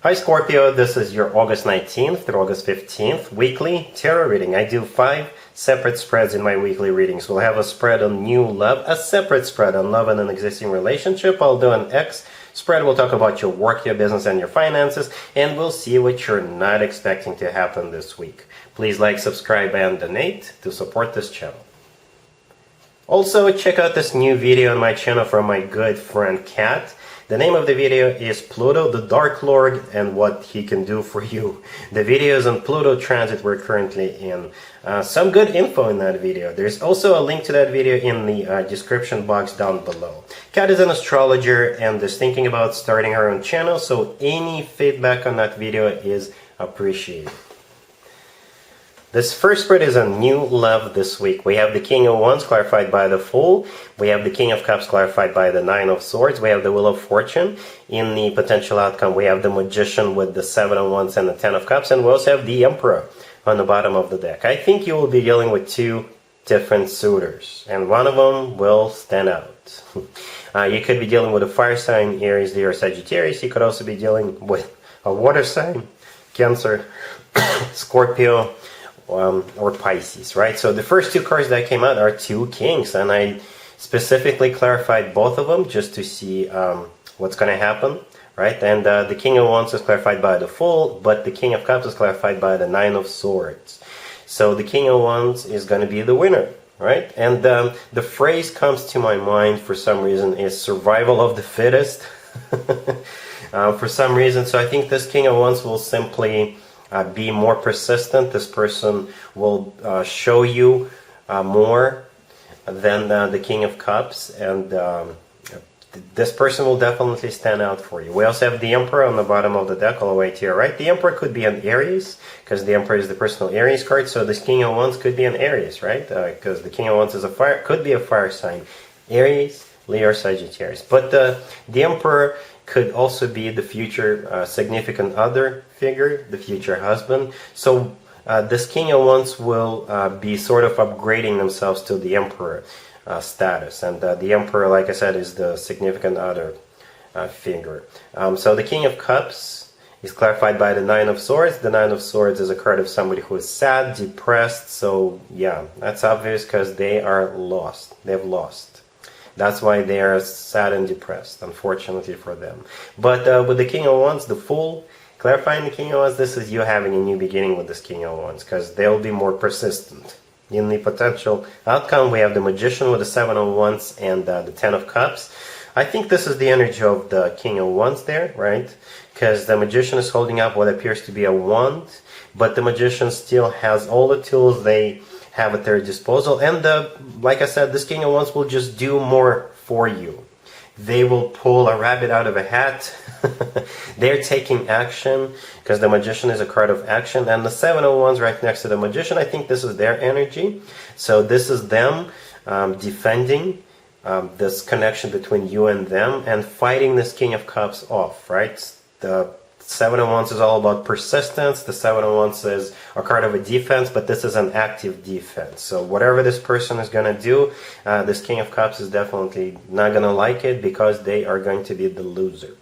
Hi Scorpio, this is your August 19th through August 15th weekly tarot reading. I do 5 separate spreads in my weekly readings. We'll have a spread on new love, a separate spread on love and an existing relationship. I'll do an X spread. We'll talk about your work, your business, and your finances, and we'll see what you're not expecting to happen this week. Please like, subscribe, and donate to support this channel. Also, check out this new video on my channel from my good friend Kat. The name of the video is Pluto, the Dark Lord, and what he can do for you. The video is on Pluto transit we're currently in. Some good info in that video. There's also a link to that video in the description box down below. Kat is an astrologer and is thinking about starting her own channel, so any feedback on that video is appreciated. This first spread is on new love this week. We have the King of Wands clarified by the Fool. We have the King of Cups clarified by the Nine of Swords. We have the Wheel of Fortune. In the potential outcome, we have the Magician with the Seven of Wands and the Ten of Cups. And we also have the Emperor on the bottom of the deck. I think you will be dealing with 2 different suitors, and one of them will stand out. You could be dealing with a fire sign, Aries, Leo, or Sagittarius. You could also be dealing with a water sign, Cancer, Scorpio, or Pisces, right? So the first 2 cards that came out are 2 kings, and I specifically clarified both of them just to see what's going to happen, right? And the King of Wands is clarified by the Fool, but the King of Cups is clarified by the Nine of Swords. So the King of Wands is going to be the winner, right? And the phrase comes to my mind for some reason is survival of the fittest. For some reason, so I think this King of Wands will simply be more persistent. This person will show you more than the King of Cups, and this person will definitely stand out for you. We also have the Emperor on the bottom of the deck all the way to your right. The Emperor could be an Aries, because the Emperor is the personal Aries card, so this King of Wands could be an Aries, right? Because the King of Wands is a fire, could be a fire sign. Aries, Leo, or Sagittarius. But the Emperor could also be the future significant other figure, the future husband. So this King of Wands will be sort of upgrading themselves to the Emperor status. And the Emperor, like I said, is the significant other figure. So the King of Cups is clarified by the Nine of Swords. The Nine of Swords is a card of somebody who is sad, depressed. So yeah, that's obvious because they are lost. They've lost. That's why they are sad and depressed, unfortunately for them. But with the King of Wands, the Fool, clarifying the King of Wands, this is you having a new beginning with this King of Wands, because they'll be more persistent. In the potential outcome, we have the Magician with the Seven of Wands and the Ten of Cups. I think this is the energy of the King of Wands there, right? Because the Magician is holding up what appears to be a wand, but the Magician still has all the tools they have at their disposal, and like I said, this King of Wands will just do more for you. They will pull a rabbit out of a hat. They're taking action, because the Magician is a card of action, and the Seven of Wands right next to the Magician, I think this is their energy. So this is them defending this connection between you and them, and fighting this King of Cups off, right? The Seven of Wands is all about persistence. The Seven of Wands is a card of a defense, but this is an active defense. So whatever this person is going to do, this King of Cups is definitely not going to like it, because they are going to be the loser.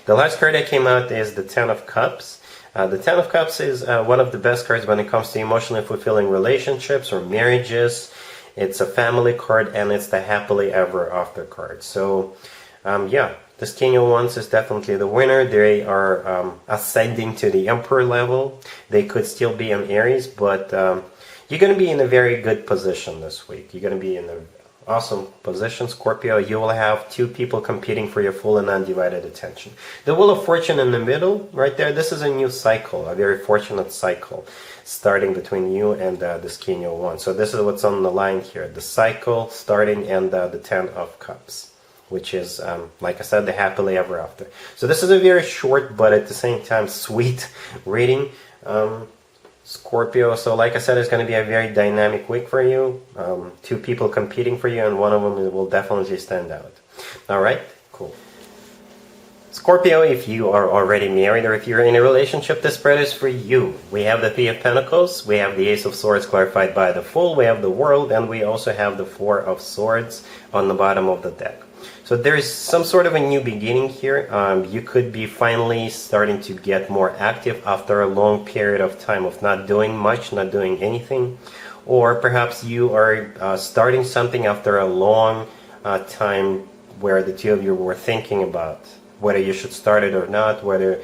The last card that came out is the Ten of Cups. The Ten of Cups is one of the best cards when it comes to emotionally fulfilling relationships or marriages. It's a family card, and it's the happily ever after card. So yeah, this King of Wands is definitely the winner. They are ascending to the Emperor level. They could still be an Aries, but you're going to be in a very good position this week. You're going to be in an awesome position, Scorpio. You will have 2 people competing for your full and undivided attention. The Wheel of Fortune in the middle, right there, this is a new cycle, a very fortunate cycle, starting between you and this King of Wands. So this is what's on the line here, the cycle starting, and the Ten of Cups, which is, like I said, the happily ever after. So this is a very short, but at the same time, sweet reading, Scorpio. So like I said, it's going to be a very dynamic week for you. 2 people competing for you, and one of them will definitely stand out. All right, cool. Scorpio, if you are already married or if you're in a relationship, this spread is for you. We have the Three of Pentacles, we have the Ace of Swords clarified by the Fool, we have the World, and we also have the Four of Swords on the bottom of the deck. So there is some sort of a new beginning here. You could be finally starting to get more active after a long period of time of not doing much, not doing anything. Or perhaps you are starting something after a long time where the two of you were thinking about whether you should start it or not, whether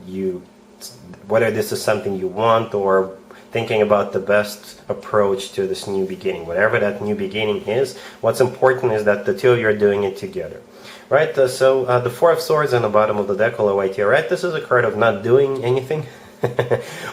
this is something you want, or thinking about the best approach to this new beginning. Whatever that new beginning is, what's important is that the two of you are doing it together. Right? So the Four of Swords on the bottom of the deck, all the way to your right, this is a card of not doing anything,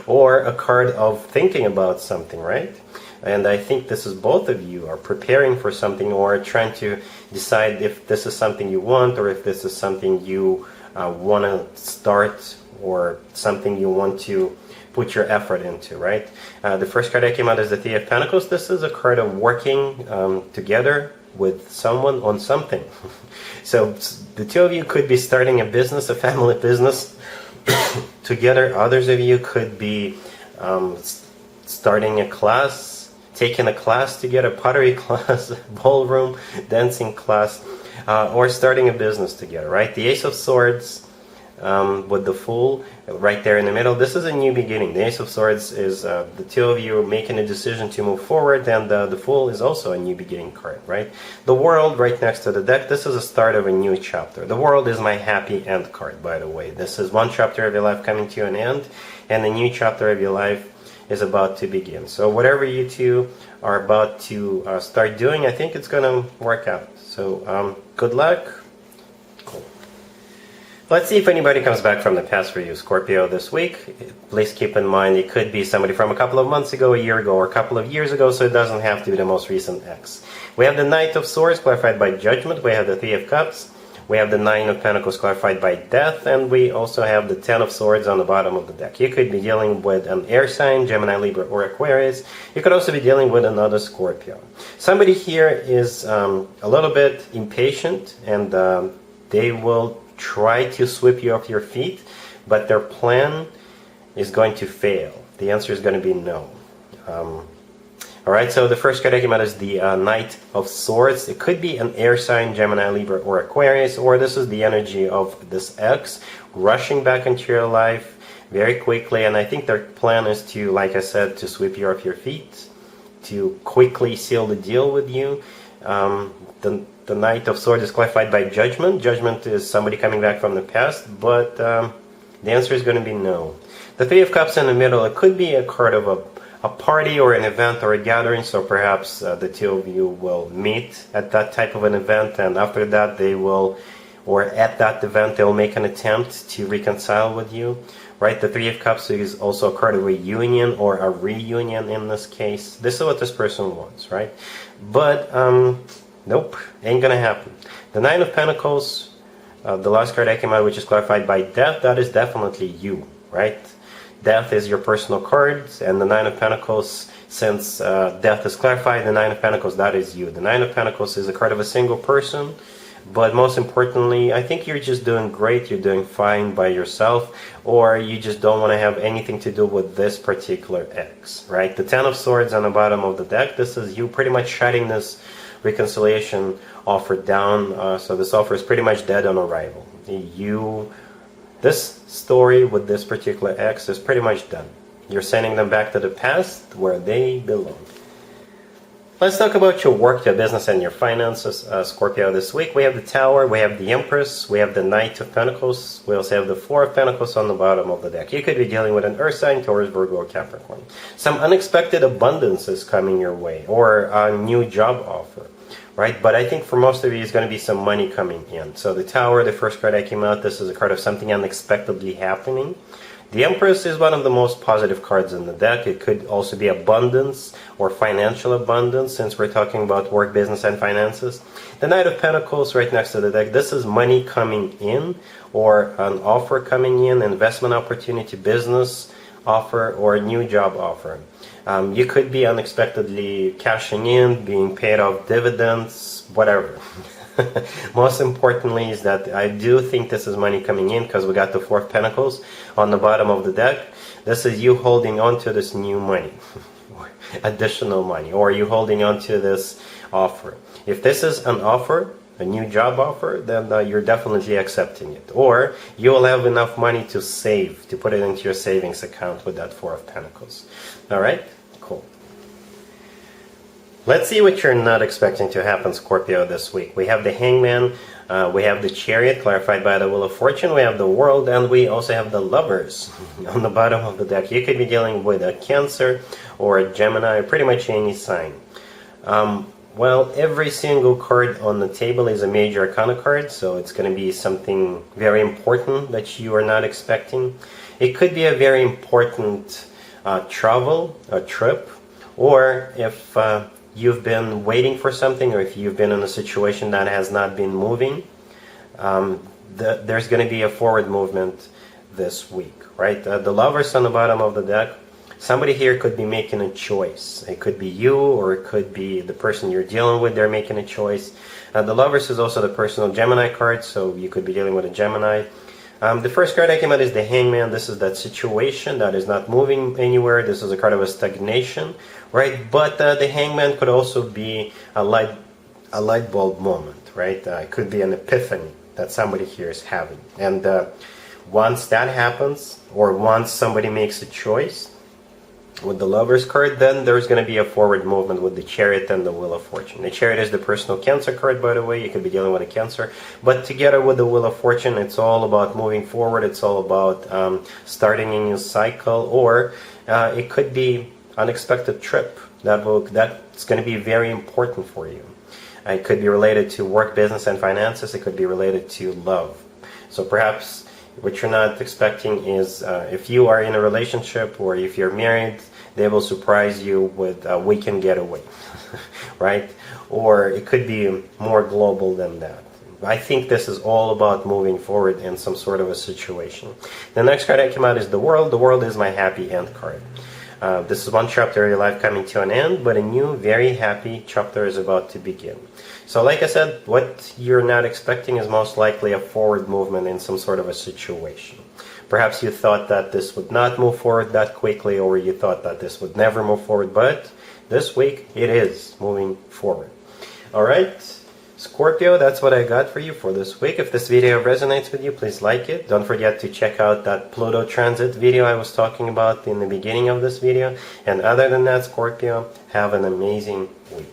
or a card of thinking about something, right? And I think this is both of you are preparing for something, or trying to decide if this is something you want, or if this is something you want to start, or something you want to put your effort into, right? The first card that came out is the Three of Pentacles. This is a card of working together with someone on something. So the two of you could be starting a business, a family business together. Others of you could be starting a class, taking a class together, pottery class, ballroom, dancing class, or starting a business together, right? The Ace of Swords with the Fool right there in the middle. This is a new beginning. The Ace of Swords is the two of you making a decision to move forward, and the Fool is also a new beginning card, right? The World right next to the deck. This is a start of a new chapter. The World is my happy end card, by the way. This is one chapter of your life coming to an end, and a new chapter of your life is about to begin. So whatever you two are about to start doing, I think it's going to work out. So good luck. Let's see if anybody comes back from the past for you, Scorpio, this week. Please keep in mind it could be somebody from a couple of months ago, a year ago, or a couple of years ago, so it doesn't have to be the most recent ex. We have the Knight of Swords clarified by Judgment. We have the Three of Cups. We have the Nine of Pentacles clarified by Death. And we also have the Ten of Swords on the bottom of the deck. You could be dealing with an air sign, Gemini, Libra, or Aquarius. You could also be dealing with another Scorpio. Somebody here is a little bit impatient, and they will try to sweep you off your feet, but their plan is going to fail. The answer is going to be no. Alright, so the first card I came out is the Knight of Swords. It could be an air sign, Gemini, Libra, or Aquarius, or this is the energy of this ex rushing back into your life very quickly, and I think their plan is to, like I said, to sweep you off your feet, to quickly seal the deal with you. The Knight of Swords is clarified by Judgment. Judgment is somebody coming back from the past, but the answer is going to be no. The Three of Cups in the middle, it could be a card of a party or an event or a gathering, so perhaps the two of you will meet at that type of an event, and after that they will, or at that event, they will make an attempt to reconcile with you. Right, the Three of Cups is also a card of a union, or a reunion in this case. This is what this person wants, right? But nope, ain't gonna happen. The Nine of Pentacles, the last card I came out, which is clarified by Death, that is definitely you, right? Death is your personal cards, and the Nine of Pentacles, since Death is clarified, the Nine of Pentacles, that is you. The Nine of Pentacles is a card of a single person, but most importantly, I think you're just doing great, you're doing fine by yourself, or you just don't want to have anything to do with this particular ex, right? The Ten of Swords on the bottom of the deck, this is you pretty much shutting this reconciliation offer down, so this offer is pretty much dead on arrival. This story with this particular ex is pretty much done. You're sending them back to the past where they belong. Let's talk about your work, your business, and your finances, Scorpio, this week. We have the Tower, we have the Empress, we have the Knight of Pentacles, we also have the Four of Pentacles on the bottom of the deck. You could be dealing with an Earth sign, Taurus, Virgo, or Capricorn. Some unexpected abundance is coming your way, or a new job offer, right? But I think for most of you, it's going to be some money coming in. So the Tower, the first card that came out, this is a card of something unexpectedly happening. The Empress is one of the most positive cards in the deck. It could also be abundance or financial abundance, since we're talking about work, business, and finances. The Knight of Pentacles right next to the deck, this is money coming in, or an offer coming in, investment opportunity, business offer, or a new job offer. You could be unexpectedly cashing in, being paid off dividends, whatever. Most importantly is that I do think this is money coming in, because we got the Four of Pentacles on the bottom of the deck. This is you holding on to this new money, additional money, or you holding on to this offer. If this is an offer, a new job offer, then you're definitely accepting it. Or you will have enough money to save, to put it into your savings account with that Four of Pentacles. All right? Cool. Let's see what you're not expecting to happen, Scorpio, this week. We have the Hangman, we have the Chariot, clarified by the Wheel of Fortune, we have the World, and we also have the Lovers on the bottom of the deck. You could be dealing with a Cancer or a Gemini, pretty much any sign. Well, every single card on the table is a major arcana card, so it's going to be something very important that you are not expecting. It could be a very important travel, a trip, or if you've been waiting for something, or if you've been in a situation that has not been moving, there's going to be a forward movement this week, right? The Lovers on the bottom of the deck, somebody here could be making a choice. It could be you, or it could be the person you're dealing with, they're making a choice. The Lovers is also the personal Gemini card, so you could be dealing with a Gemini. The first card that came out is the Hangman. This is that situation that is not moving anywhere. This is a card of a stagnation, right? But the Hangman could also be a light bulb moment, right? It could be an epiphany that somebody here is having. And once that happens, or once somebody makes a choice, with the Lovers card, then there's going to be a forward movement with the Chariot and the Wheel of Fortune. The Chariot is the personal Cancer card, by the way. You could be dealing with a Cancer. But together with the Wheel of Fortune, it's all about moving forward. It's all about starting a new cycle. Or it could be unexpected trip that's going to be very important for you. It could be related to work, business, and finances. It could be related to love. So perhaps what you're not expecting is if you are in a relationship or if you're married, they will surprise you with a weekend getaway, right? Or it could be more global than that. I think this is all about moving forward in some sort of a situation. The next card that came out is the World. The World is my happy end card. This is one chapter of your life coming to an end, but a new, very happy chapter is about to begin. So like I said, what you're not expecting is most likely a forward movement in some sort of a situation. Perhaps you thought that this would not move forward that quickly, or you thought that this would never move forward, but this week it is moving forward. Alright, Scorpio, that's what I got for you for this week. If this video resonates with you, please like it. Don't forget to check out that Pluto transit video I was talking about in the beginning of this video. And other than that, Scorpio, have an amazing week.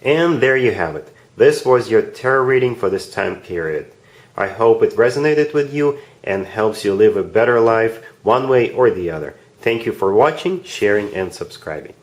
And there you have it. This was your tarot reading for this time period. I hope it resonated with you and helps you live a better life one way or the other. Thank you for watching, sharing, and subscribing.